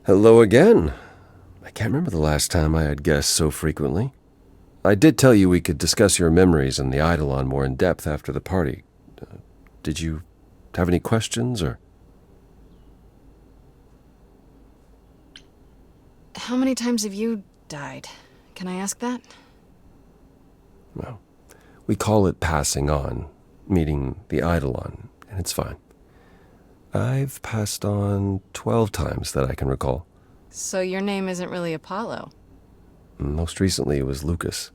Hello again. I can't remember the last time I had guests so frequently. I did tell you we could discuss your memories and the Eidolon more in depth after the party. Did you have any questions, or? How many times have you died? Can I ask that? Well, we call it passing on, meeting the Eidolon, and it's fine. I've passed on 12 times that I can recall. So your name isn't really Apollo? Most recently it was Lucas.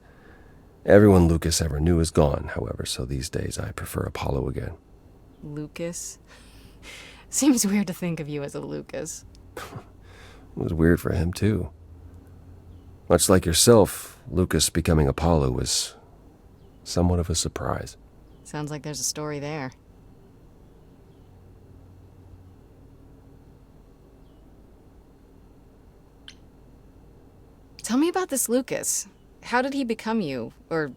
Everyone Lucas ever knew is gone, however, so these days I prefer Apollo again. Lucas? Seems weird to think of you as a Lucas. It was weird for him, too. Much like yourself, Lucas becoming Apollo was somewhat of a surprise. Sounds like there's a story there. Tell me about this Lucas. How did he become you? Or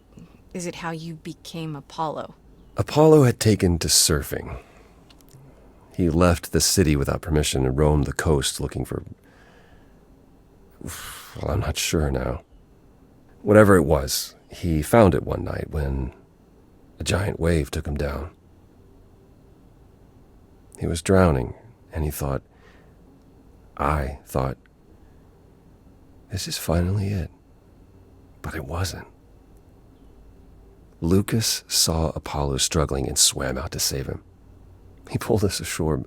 is it how you became Apollo? Apollo had taken to surfing. He left the city without permission and roamed the coast looking for... Well, I'm not sure now. Whatever it was, he found it one night when a giant wave took him down. He was drowning, and I thought, this is finally it. But it wasn't. Lucas saw Apollo struggling and swam out to save him. He pulled us ashore,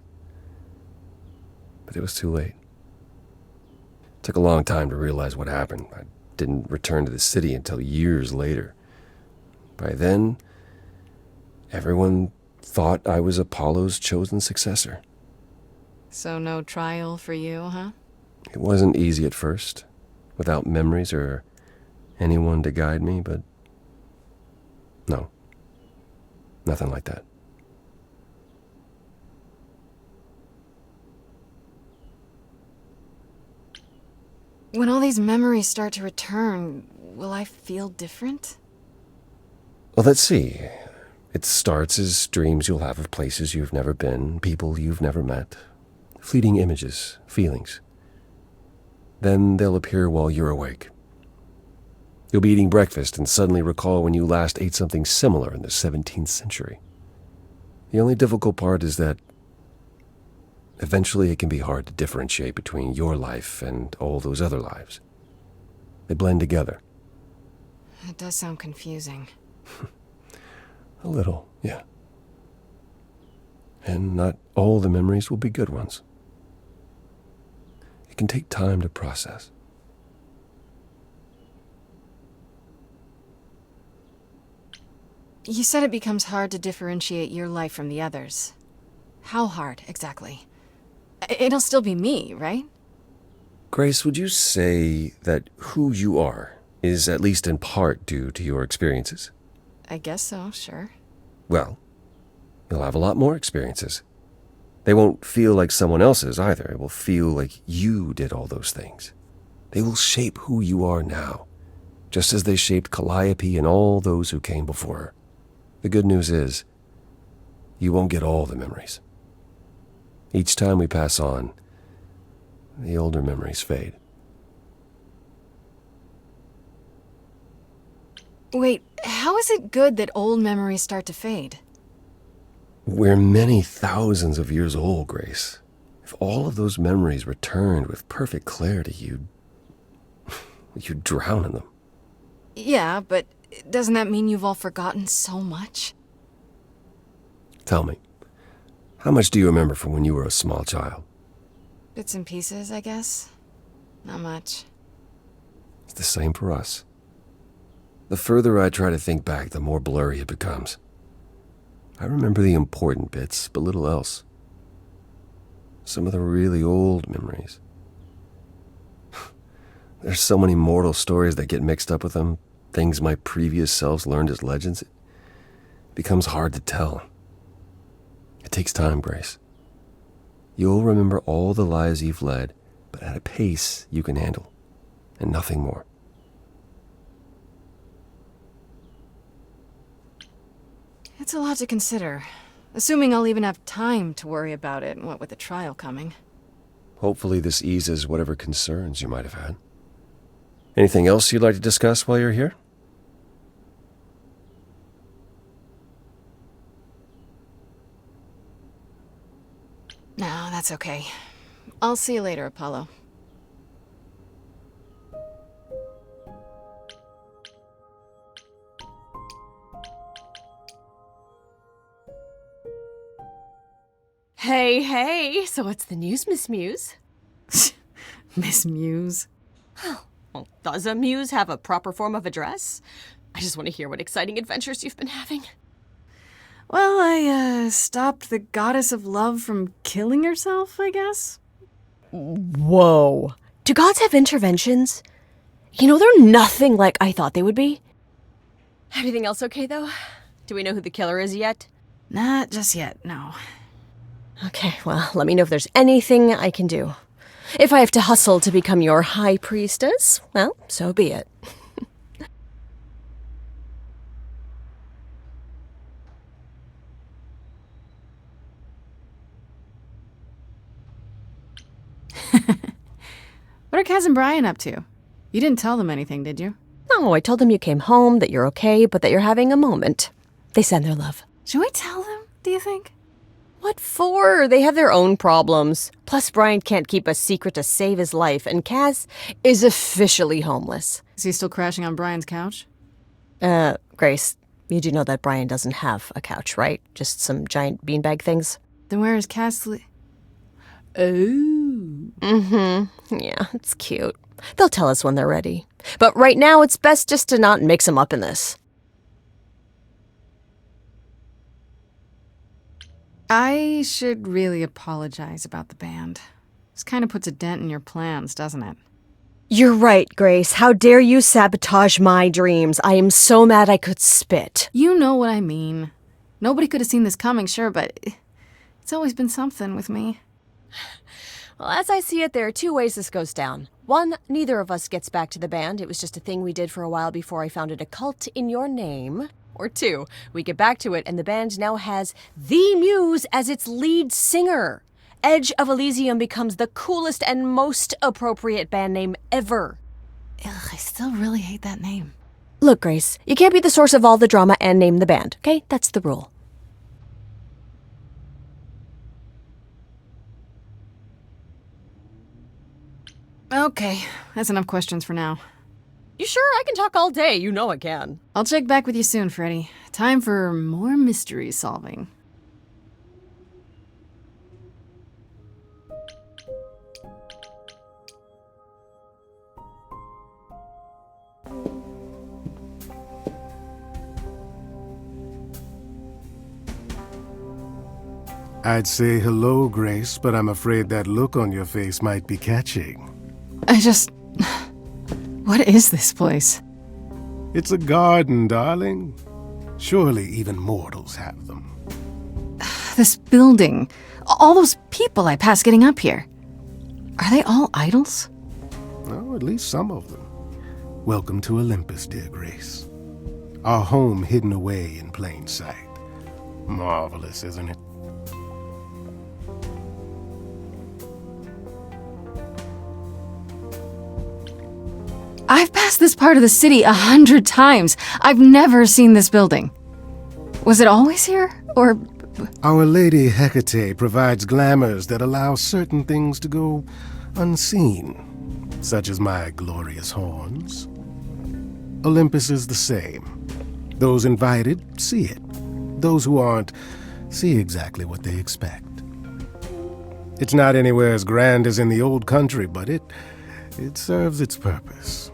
but it was too late. It took a long time to realize what happened. I didn't return to the city until years later. By then, everyone thought I was Apollo's chosen successor. So no trial for you, huh? It wasn't easy at first, without memories or anyone to guide me, but no, nothing like that. When all these memories start to return, will I feel different? Well, let's see. It starts as dreams you'll have of places you've never been, people you've never met, fleeting images, feelings. Then they'll appear while you're awake. You'll be eating breakfast and suddenly recall when you last ate something similar in the 17th century. The only difficult part is that eventually it can be hard to differentiate between your life and all those other lives. They blend together. It does sound confusing. A little, yeah. And not all the memories will be good ones. It can take time to process. You said it becomes hard to differentiate your life from the others. How hard, exactly? It'll still be me, right? Grace, would you say that who you are is at least in part due to your experiences? I guess so, sure. Well, you'll have a lot more experiences. They won't feel like someone else's either. It will feel like you did all those things. They will shape who you are now, just as they shaped Calliope and all those who came before her. The good news is, you won't get all the memories. Each time we pass on, the older memories fade. Wait, how is it good that old memories start to fade? We're many thousands of years old, Grace. If all of those memories returned with perfect clarity, you'd drown in them. Yeah, but doesn't that mean you've all forgotten so much? Tell me, how much do you remember from when you were a small child? Bits and pieces, I guess. Not much. It's the same for us. The further I try to think back, the more blurry it becomes. I remember the important bits, but little else. Some of the really old memories. There's so many mortal stories that get mixed up with them, things my previous selves learned as legends. It becomes hard to tell. It takes time, Grace. You'll remember all the lives you've led, but at a pace you can handle, and nothing more. It's a lot to consider. Assuming I'll even have time to worry about it, what with the trial coming. Hopefully this eases whatever concerns you might have had. Anything else you'd like to discuss while you're here? No, that's okay. I'll see you later, Apollo. Hey, so what's the news, Miss Muse? Miss Muse? Well, does a muse have a proper form of address? I just want to hear what exciting adventures you've been having. Well, I, stopped the goddess of love from killing herself, I guess? Whoa. Do gods have interventions? You know, they're nothing like I thought they would be. Everything else okay, though? Do we know who the killer is yet? Not just yet, no. Okay, well, let me know if there's anything I can do. If I have to hustle to become your high priestess, well, so be it. What are Kaz and Brian up to? You didn't tell them anything, did you? No, I told them you came home, that you're okay, but that you're having a moment. They send their love. Should we tell them, do you think? What for? They have their own problems. Plus, Brian can't keep a secret to save his life, and Kaz is officially homeless. Is he still crashing on Brian's couch? Grace, you do know that Brian doesn't have a couch, right? Just some giant beanbag things? Then where is Kaz Oh. Yeah, it's cute. They'll tell us when they're ready. But right now, it's best just to not mix them up in this. I should really apologize about the band. This kind of puts a dent in your plans, doesn't it? You're right, Grace. How dare you sabotage my dreams? I am so mad I could spit. You know what I mean. Nobody could have seen this coming, sure, but it's always been something with me. Well, as I see it, there are two ways this goes down. One, neither of us gets back to the band. It was just a thing we did for a while before I founded a cult in your name. Or two, we get back to it and the band now has the Muse as its lead singer. Edge of Elysium becomes the coolest and most appropriate band name ever. Ugh, I still really hate that name. Look, Grace, you can't be the source of all the drama and name the band, okay? That's the rule. Okay, that's enough questions for now. You sure? I can talk all day. You know I can. I'll check back with you soon, Freddy. Time for more mystery solving. I'd say hello, Grace, but I'm afraid that look on your face might be catching. What is this place? It's a garden, darling. Surely even mortals have them. This building. All those people I pass getting up here. Are they all idols? Oh, at least some of them. Welcome to Olympus, dear Grace. Our home hidden away in plain sight. Marvelous, isn't it? I've passed this part of the city 100 times. I've never seen this building. Was it always here? Or... Our Lady Hecate provides glamours that allow certain things to go unseen, such as my glorious horns. Olympus is the same. Those invited see it. Those who aren't see exactly what they expect. It's not anywhere as grand as in the old country, but it serves its purpose.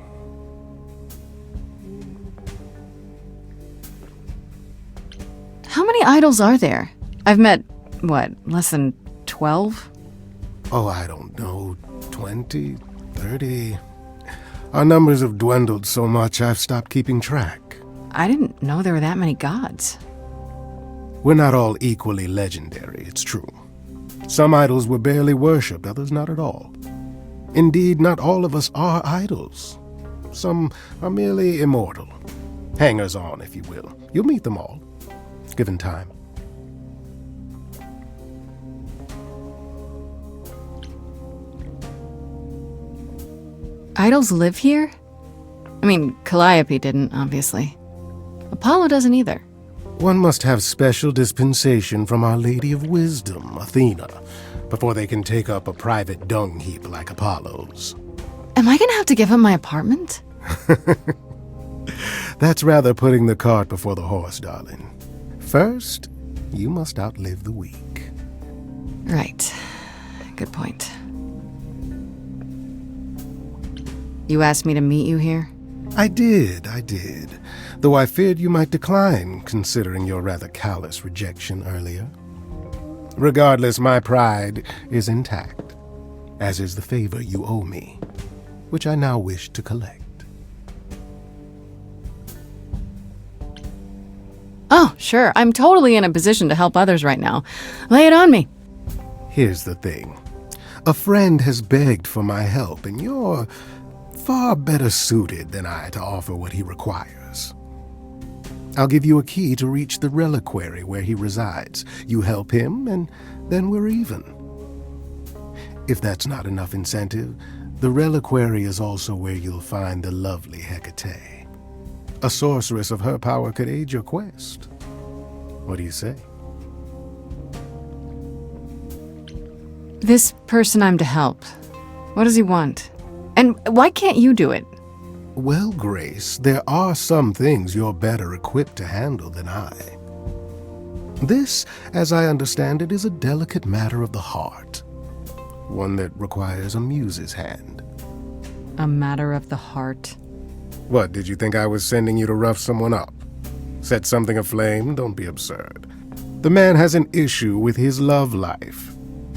How many idols are there? I've met, less than 12? Oh, I don't know, 20, 30. Our numbers have dwindled so much I've stopped keeping track. I didn't know there were that many gods. We're not all equally legendary, it's true. Some idols were barely worshipped, others not at all. Indeed, not all of us are idols. Some are merely immortal. Hangers-on, if you will. You'll meet them all, given time. Idols live here? I mean, Calliope didn't, obviously. Apollo doesn't either. One must have special dispensation from Our Lady of Wisdom, Athena, before they can take up a private dung heap like Apollo's. Am I gonna have to give up my apartment? That's rather putting the cart before the horse, darling. First, you must outlive the week. Right. Good point. You asked me to meet you here? I did. Though I feared you might decline, considering your rather callous rejection earlier. Regardless, my pride is intact, as is the favor you owe me, which I now wish to collect. Oh, sure. I'm totally in a position to help others right now. Lay it on me. Here's the thing. A friend has begged for my help, and you're far better suited than I to offer what he requires. I'll give you a key to reach the reliquary where he resides. You help him, and then we're even. If that's not enough incentive, the reliquary is also where you'll find the lovely Hecate. A sorceress of her power could aid your quest. What do you say? This person I'm to help. What does he want? And why can't you do it? Well, Grace, there are some things you're better equipped to handle than I. This, as I understand it, is a delicate matter of the heart. One that requires a muse's hand. A matter of the heart. What, did you think I was sending you to rough someone up? Set something aflame? Don't be absurd. The man has an issue with his love life.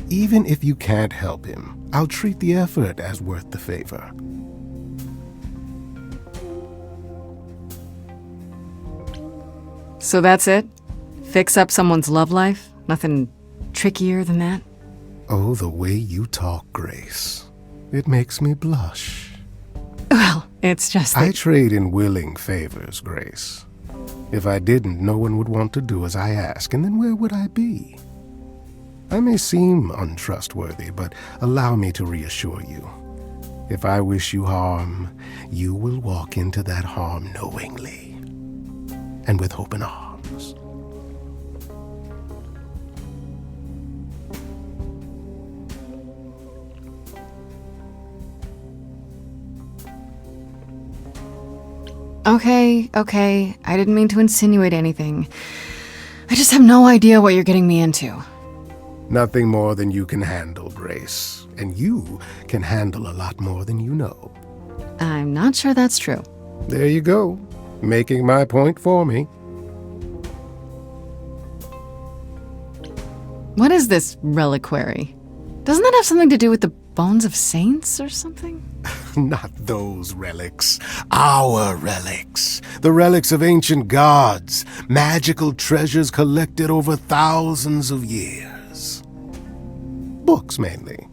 Even if you can't help him, I'll treat the effort as worth the favor. So that's it? Fix up someone's love life? Nothing trickier than that? Oh, the way you talk, Grace. It makes me blush. Well, it's just that... I trade in willing favors, Grace. If I didn't, no one would want to do as I ask, and then where would I be? I may seem untrustworthy, but allow me to reassure you. If I wish you harm, you will walk into that harm knowingly, and with open arms. Okay. I didn't mean to insinuate anything. I just have no idea what you're getting me into. Nothing more than you can handle, Grace. And you can handle a lot more than you know. I'm not sure that's true. There you go, making my point for me. What is this reliquary? Doesn't that have something to do with the bones of saints or something? Not those relics. Our relics. The relics of ancient gods. Magical treasures collected over thousands of years. Books, mainly.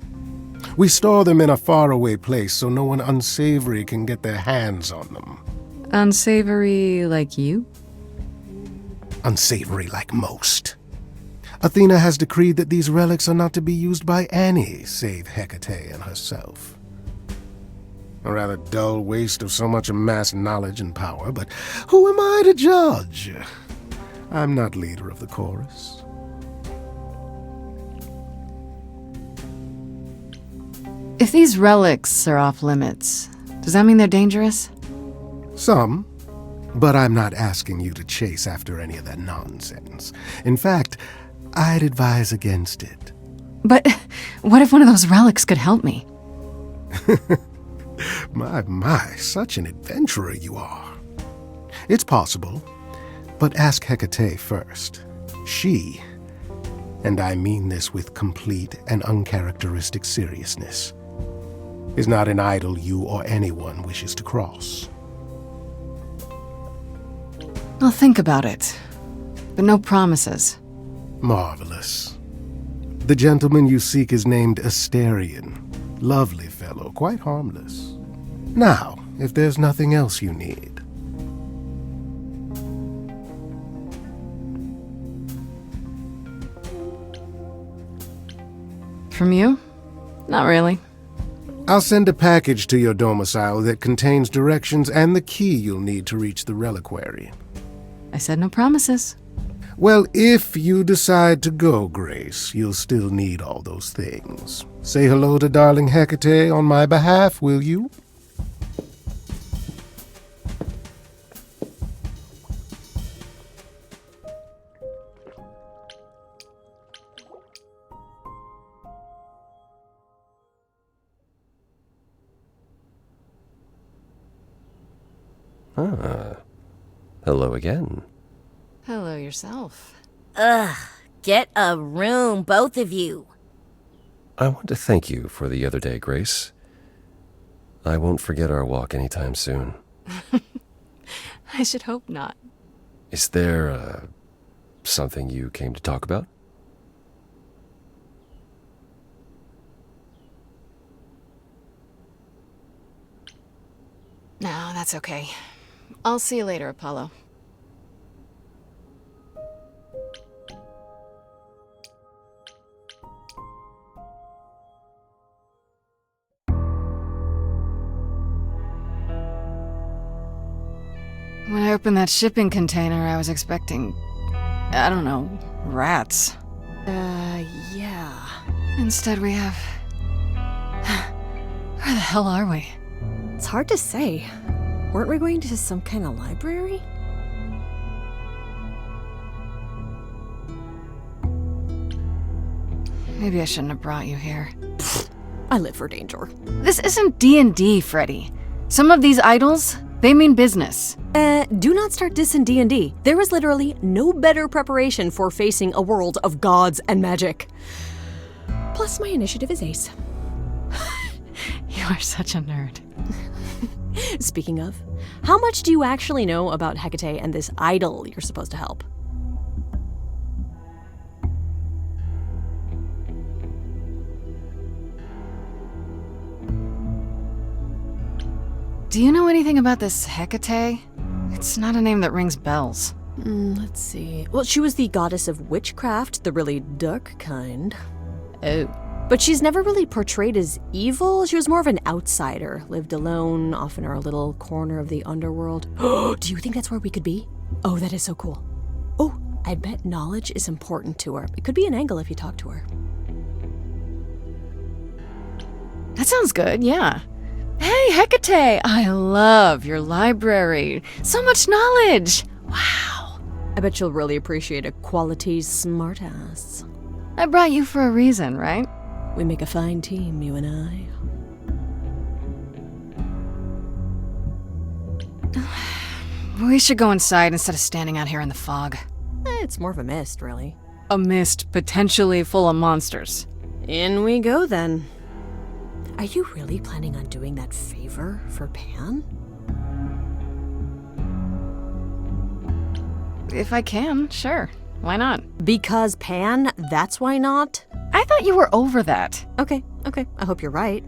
We store them in a faraway place so no one unsavory can get their hands on them. Unsavory like you? Unsavory like most. Athena has decreed that these relics are not to be used by any save Hecate and herself. A rather dull waste of so much amassed knowledge and power, but who am I to judge? I'm not leader of the chorus. If these relics are off limits, does that mean they're dangerous? Some, but I'm not asking you to chase after any of that nonsense. In fact, I'd advise against it. But what if one of those relics could help me? My, such an adventurer you are. It's possible, but ask Hecate first. She, and I mean this with complete and uncharacteristic seriousness, is not an idol you or anyone wishes to cross. I'll think about it, but no promises. Marvelous. The gentleman you seek is named Asterion. Lovely fellow, quite harmless. Now, if there's nothing else you need. From you? Not really. I'll send a package to your domicile that contains directions and the key you'll need to reach the reliquary. I said no promises. Well, if you decide to go, Grace, you'll still need all those things. Say hello to darling Hecate on my behalf, will you? Hello again. Hello yourself. Ugh, get a room, both of you. I want to thank you for the other day, Grace. I won't forget our walk anytime soon. I should hope not. Is there, something you came to talk about? No, that's okay. I'll see you later, Apollo. When I opened that shipping container, I was expecting, I don't know, rats. Yeah. Instead we have... Where the hell are we? It's hard to say. Weren't we going to some kind of library? Maybe I shouldn't have brought you here. I live for danger. This isn't D&D, Freddy. Some of these idols, they mean business. Do not start dissing D&D. There is literally no better preparation for facing a world of gods and magic. Plus, my initiative is ace. You are such a nerd. Speaking of, how much do you actually know about Hecate and this idol you're supposed to help? Do you know anything about this Hecate? It's not a name that rings bells. Let's see. Well, she was the goddess of witchcraft, the really dark kind. Oh. But she's never really portrayed as evil. She was more of an outsider, lived alone, off in our little corner of the underworld. Do you think that's where we could be? Oh, that is so cool. Oh, I bet knowledge is important to her. It could be an angle if you talk to her. That sounds good, yeah. Hey, Hecate! I love your library. So much knowledge! Wow. I bet you'll really appreciate a quality smartass. I brought you for a reason, right? We make a fine team, you and I. We should go inside instead of standing out here in the fog. It's more of a mist, really. A mist potentially full of monsters. In we go, then. Are you really planning on doing that favor for Pan? If I can, sure. Why not? Because Pan, that's why not? I thought you were over that. Okay. I hope you're right.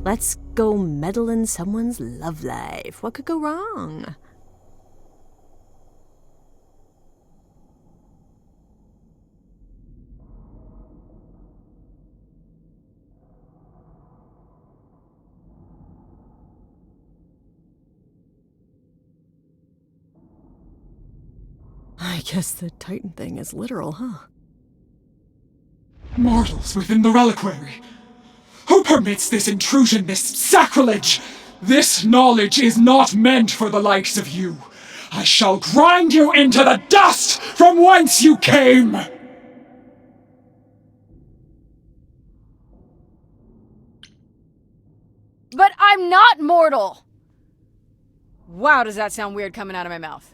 Let's go meddle in someone's love life. What could go wrong? I guess the Titan thing is literal, huh? Mortals within the reliquary. Who permits this intrusion, this sacrilege? This knowledge is not meant for the likes of you. I shall grind you into the dust from whence you came! But I'm not mortal! Wow, does that sound weird coming out of my mouth?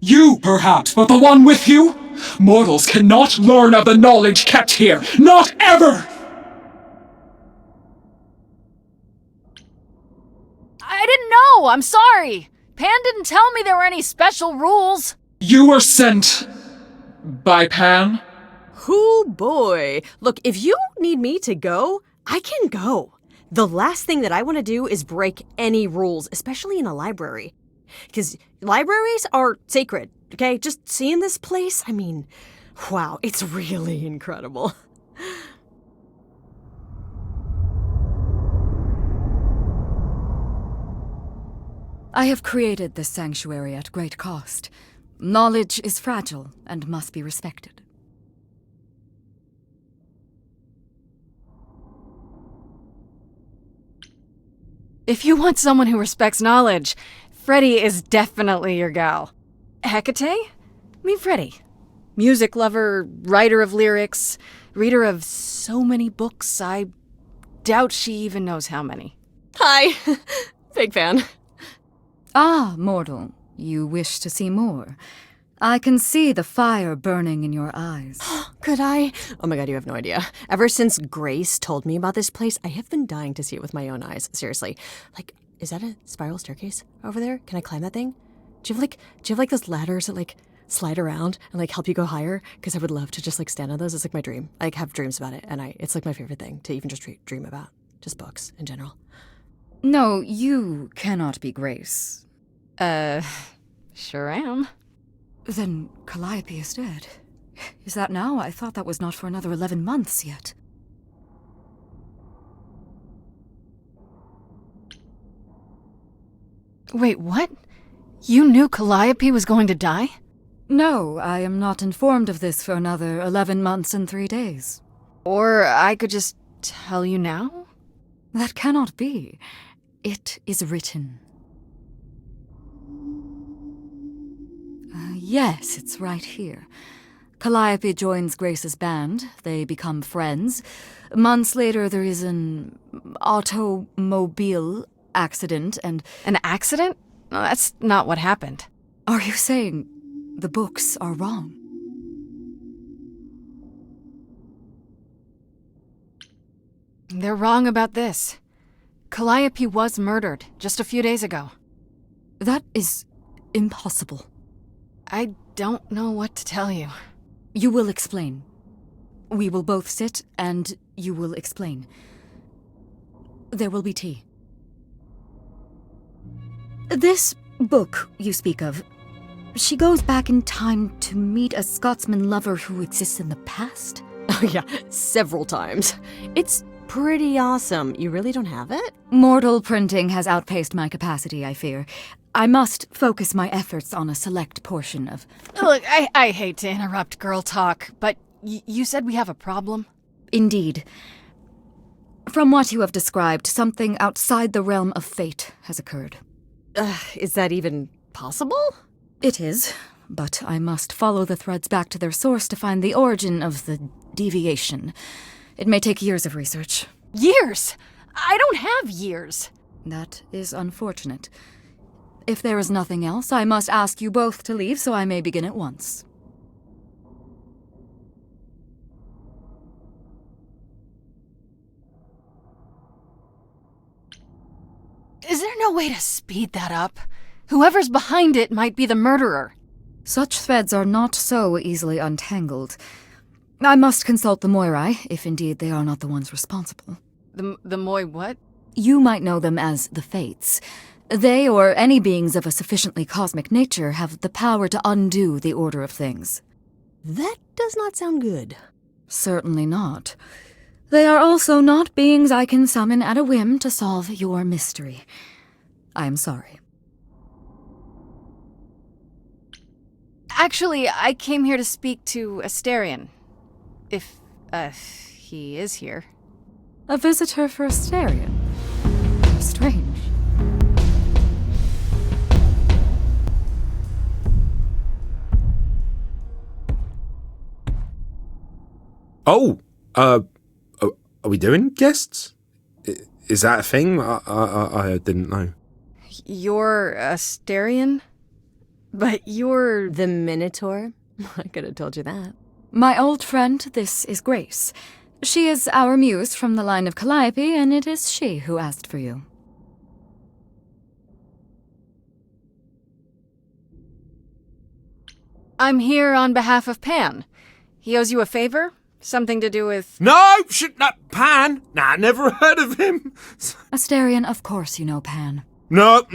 You, perhaps, but the one with you? Mortals cannot learn of the knowledge kept here. Not ever! I didn't know! I'm sorry! Pan didn't tell me there were any special rules! You were sent by Pan? Hoo boy. Look, if you need me to go, I can go. The last thing that I want to do is break any rules, especially in a library. Because libraries are sacred, okay? Just seeing this place, I mean, wow, it's really incredible. I have created this sanctuary at great cost. Knowledge is fragile and must be respected. If you want someone who respects knowledge, Freddie is definitely your gal. Hecate? Meet Freddie. Music lover, writer of lyrics, reader of so many books, I doubt she even knows how many. Hi. Big fan. Ah, mortal, you wish to see more. I can see the fire burning in your eyes. Could I? Oh my god, you have no idea. Ever since Grace told me about this place, I have been dying to see it with my own eyes. Seriously. Like, is that a spiral staircase over there? Can I climb that thing? Do you have those ladders that like slide around and like help you go higher? Because I would love to just like stand on those. It's like my dream. I like, have dreams about it, and it's like my favorite thing to even just dream about. Just books in general. No, you cannot be Grace. Sure am. Then Calliope is dead. Is that now? I thought that was not for another 11 months yet. Wait, what? You knew Calliope was going to die? No, I am not informed of this for another 11 months and 3 days. Or I could just tell you now? That cannot be. It is written. Yes, it's right here. Calliope joins Grace's band. They become friends. Months later, there is an automobile accident and... An accident? No, that's not what happened. Are you saying the books are wrong? They're wrong about this. Calliope was murdered just a few days ago. That is impossible. I don't know what to tell you. You will explain. We will both sit, and you will explain. There will be tea. This book you speak of, she goes back in time to meet a Scotsman lover who exists in the past? Oh yeah, several times. It's pretty awesome. You really don't have it? Mortal printing has outpaced my capacity, I fear. I must focus my efforts on a select portion of... Look, I hate to interrupt girl talk, but you said we have a problem? Indeed. From what you have described, something outside the realm of fate has occurred. Is that even possible? It is, but I must follow the threads back to their source to find the origin of the deviation. It may take years of research. Years? I don't have years. That is unfortunate. If there is nothing else, I must ask you both to leave so I may begin at once. Is there no way to speed that up? Whoever's behind it might be the murderer. Such threads are not so easily untangled. I must consult the Moirai, if indeed they are not the ones responsible. The Moi what? You might know them as the Fates. They, or any beings of a sufficiently cosmic nature, have the power to undo the order of things. That does not sound good. Certainly not. They are also not beings I can summon at a whim to solve your mystery. I am sorry. Actually, I came here to speak to Asterion. If, he is here. A visitor for Asterion? Strange. Oh, are we doing guests? Is that a thing? I didn't know. You're Asterion? But you're... The Minotaur? I could have told you that. My old friend, this is Grace. She is our muse from the line of Calliope, and it is she who asked for you. I'm here on behalf of Pan. He owes you a favor? Something to do with... No! Pan! Nah, never heard of him. Asterion, of course you know Pan. No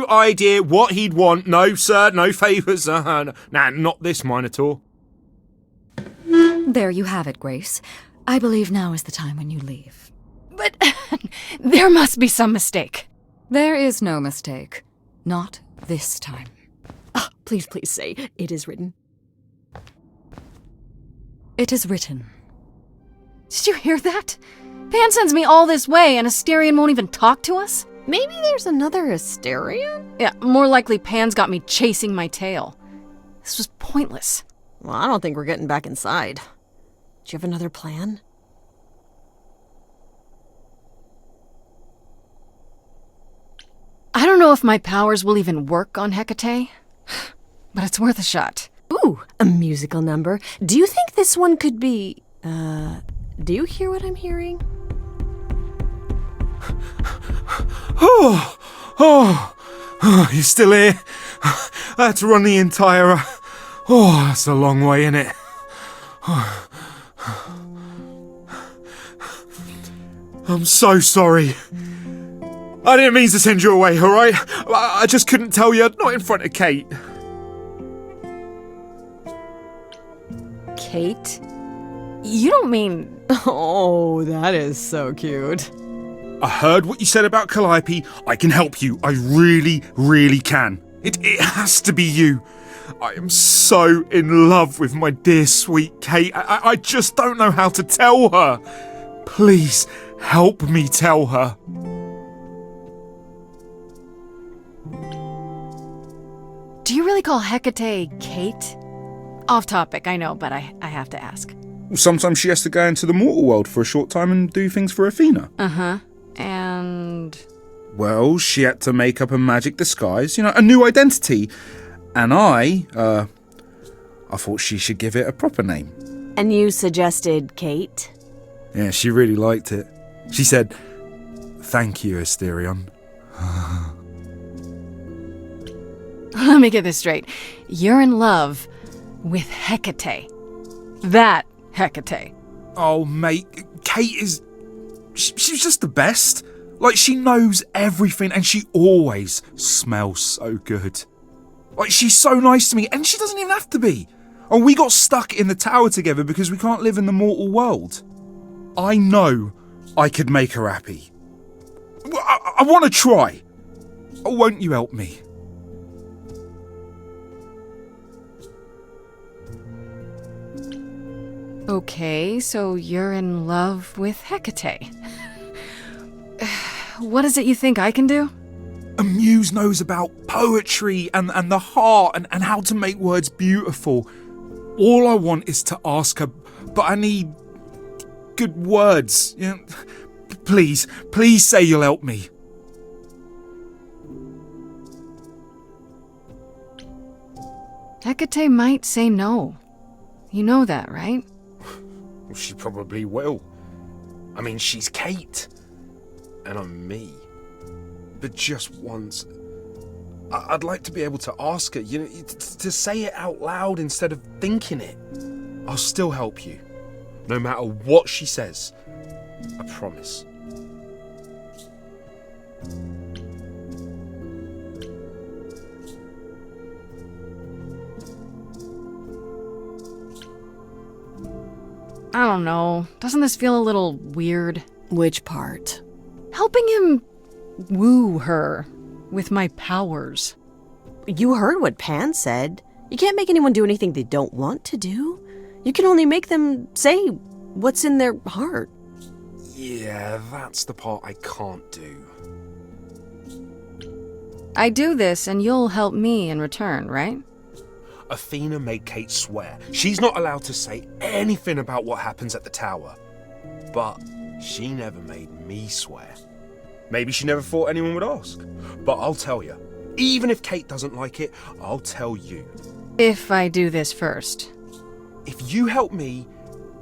idea what he'd want. No, sir, no favours. Nah, not this Minotaur. There you have it, Grace. I believe now is the time when you leave. But there must be some mistake. There is no mistake. Not this time. Ah, please say, it is written. It is written. Did you hear that? Pan sends me all this way and Asterion won't even talk to us? Maybe there's another Asterion? Yeah, more likely Pan's got me chasing my tail. This was pointless. Well, I don't think we're getting back inside. Do you have another plan? I don't know if my powers will even work on Hecate, but it's worth a shot. Ooh, a musical number. Do you think this one could be... do you hear what I'm hearing? Oh, you're still here? I had to run the entire... Oh, that's a long way, innit? I'm so sorry. I didn't mean to send you away, alright? I just couldn't tell you, not in front of Kate. Kate? You don't mean... Oh, that is so cute. I heard what you said about Calliope. I can help you. I really, really can. It has to be you. I am so in love with my dear sweet Kate. I just don't know how to tell her. Please, help me tell her. Do you really call Hecate Kate? Off topic, I know, but I have to ask. Sometimes she has to go into the mortal world for a short time and do things for Athena. Uh-huh. And... Well, she had to make up a magic disguise, a new identity. And I thought she should give it a proper name. And you suggested Kate? Yeah, she really liked it. She said, "Thank you, Asterion." Let me get this straight. You're in love with Hecate. That Hecate. Oh, mate, Kate is... She's just the best. Like, she knows everything and she always smells so good. Like, she's so nice to me and she doesn't even have to be. And we got stuck in the tower together because we can't live in the mortal world. I know I could make her happy. I want to try. Won't you help me? Okay, so you're in love with Hecate. What is it you think I can do? A muse knows about poetry and the heart and how to make words beautiful. All I want is to ask her, but I need good words. Please say you'll help me. Hecate might say no. You know that, right? She probably will. I mean, she's Kate. And I'm me. But just once, I'd like to be able to ask her, to say it out loud instead of thinking it. I'll still help you. No matter what she says. I promise. I don't know. Doesn't this feel a little weird? Which part? Helping him woo her with my powers. You heard what Pan said. You can't make anyone do anything they don't want to do. You can only make them say what's in their heart. Yeah, that's the part I can't do. I do this and you'll help me in return, right? Athena made Kate swear she's not allowed to say anything about what happens at the tower. But she never made me swear. Maybe she never thought anyone would ask. But I'll tell you, even if Kate doesn't like it, I'll tell you. If I do this first. If you help me,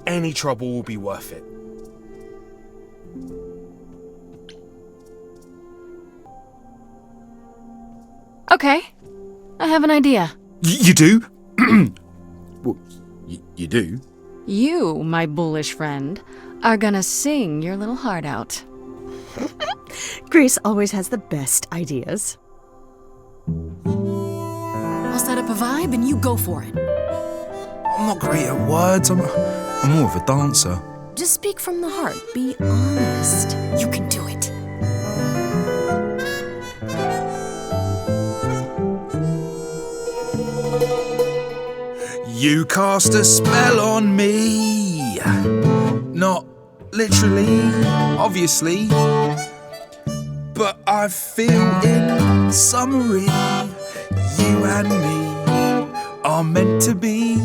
any trouble will be worth it. Okay, I have an idea. You do? Well, you do? You, my bullish friend, are gonna sing your little heart out. Grace always has the best ideas. I'll set up a vibe and you go for it. I'm not great at words. I'm more of a dancer. Just speak from the heart. Be honest. You can do it. You cast a spell on me. Not literally, obviously. But I feel in summary, you and me are meant to be.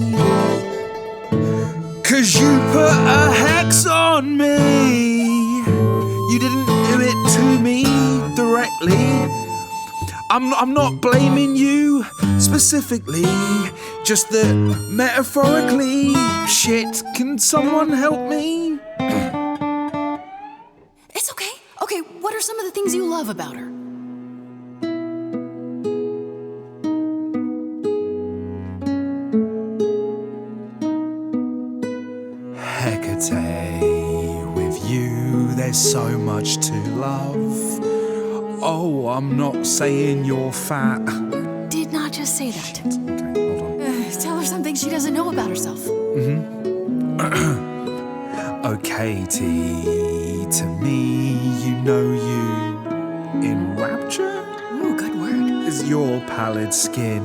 'Cause you put a hex on me. You didn't do it to me directly. I'm not blaming you specifically, just that metaphorically. Shit, can someone help me? It's okay. Okay, what are some of the things you love about her? Hecate, with you there's so much to love. Oh, I'm not saying you're fat. Did not just say that. Okay, hold on. Tell her something she doesn't know about herself. Oh, Katie, to me, you know you in rapture? Ooh, good word. Is your pallid skin,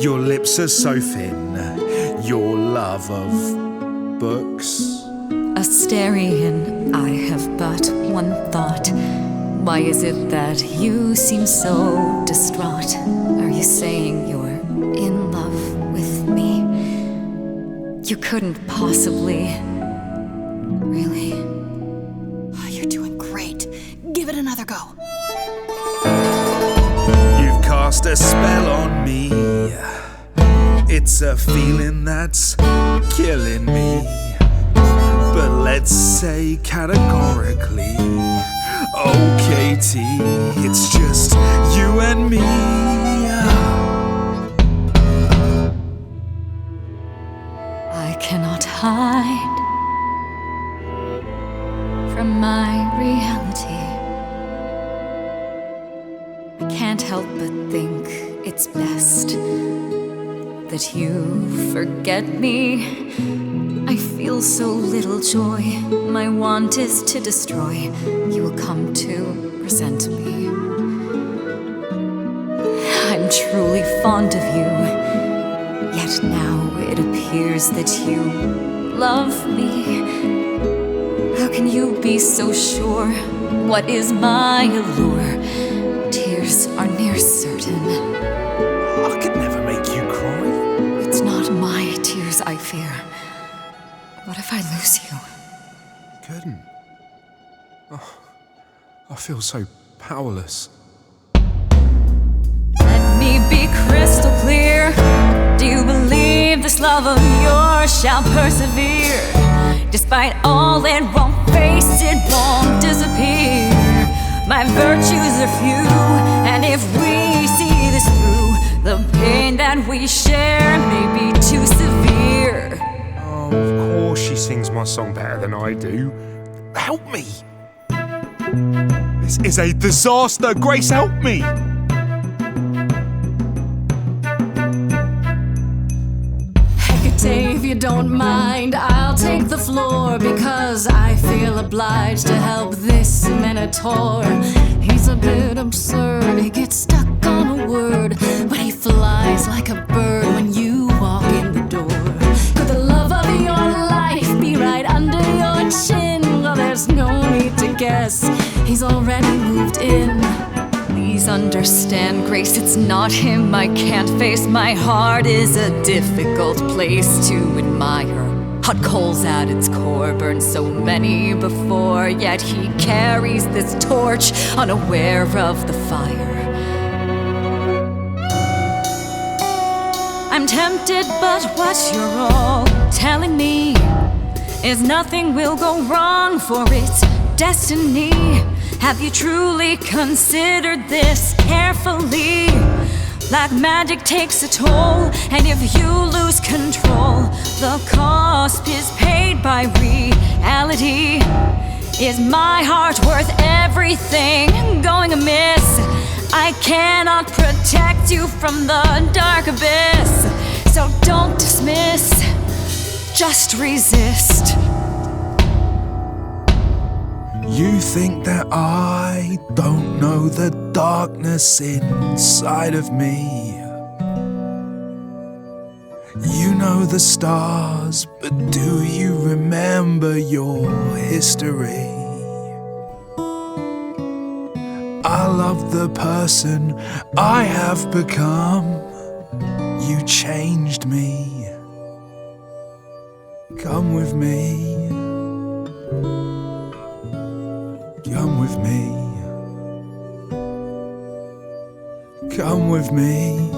your lips are so thin, your love of books. Asterion, I have but one thought. Why is it that you seem so distraught? Are you saying you're in love with me? You couldn't possibly. Really? You're doing great. Give it another go. You've cast a spell on me. It's a feeling that's killing me. But let's say categorically, oh Katie, it's just you and me. I cannot hide from my reality. I can't help but think it's best that you forget me. I feel so little joy. My want is to destroy. You will come to resent me. I'm truly fond of you. Yet now it appears that you love me. How can you be so sure? What is my allure? Tears are near certain. I could never make you cry. It's not my tears I fear. What if I lose you? Couldn't. Oh, I feel so powerless. Let me be crystal clear. Do you believe this love of yours shall persevere? Despite all, it won't face, it won't disappear. My virtues are few, and if we see this through, the pain that we share may be too severe. Oh, of course she sings my song better than I do. Help me! This is a disaster. Grace, help me! Hecate, if you don't mind, I'll take the floor because I feel obliged to help this Minotaur. He's a bit absurd, he gets stuck on a word, but he flies like a bird when you walk in the door. Could the love of your life be right under your chin? Well, there's no need to guess, he's already moved in. Please understand, Grace, it's not him I can't face. My heart is a difficult place to admire. Hot coals at its core burned so many before, yet he carries this torch unaware of the fire. I'm tempted, but what you're all telling me is nothing will go wrong, for it's destiny. Have you truly considered this carefully? Black magic takes a toll, and if you lose control, the cost is paid by reality. Is my heart worth everything going amiss? I cannot protect you from the dark abyss, so don't dismiss, just resist. You think that I don't know the darkness inside of me? You know the stars, but do you remember your history? I love the person I have become. You changed me. Come with me. Come with me. Come with me.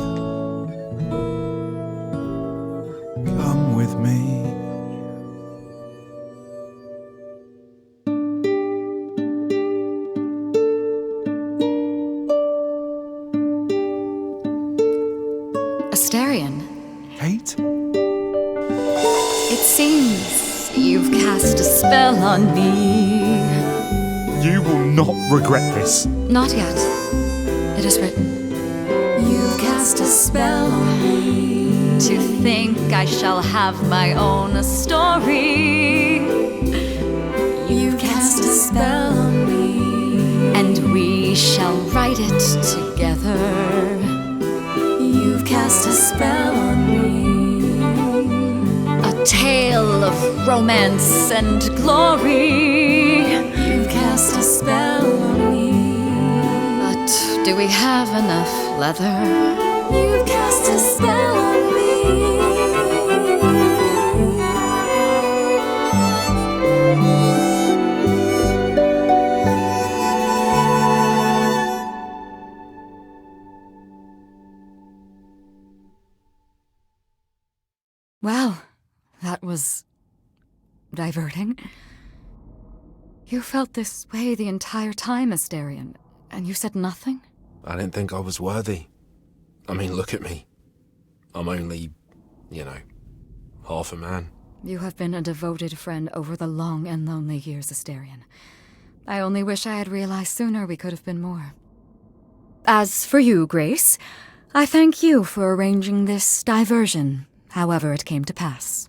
Come with me. Asterion, Kate? it seems you've cast a spell on me. You will not regret this. Not yet. It is written. You've cast a spell on me. To think I shall have my own story. You've cast a spell on me. And we shall write it together. You've cast a spell on me. A tale of romance and glory. You've cast a spell on me. But do we have enough leather? You've cast a spell on me. Well, that was diverting. You felt this way the entire time, Asterion, and you said nothing? I didn't think I was worthy. I mean, look at me. I'm only, half a man. You have been a devoted friend over the long and lonely years, Asterion. I only wish I had realized sooner we could have been more. As for you, Grace, I thank you for arranging this diversion, however it came to pass.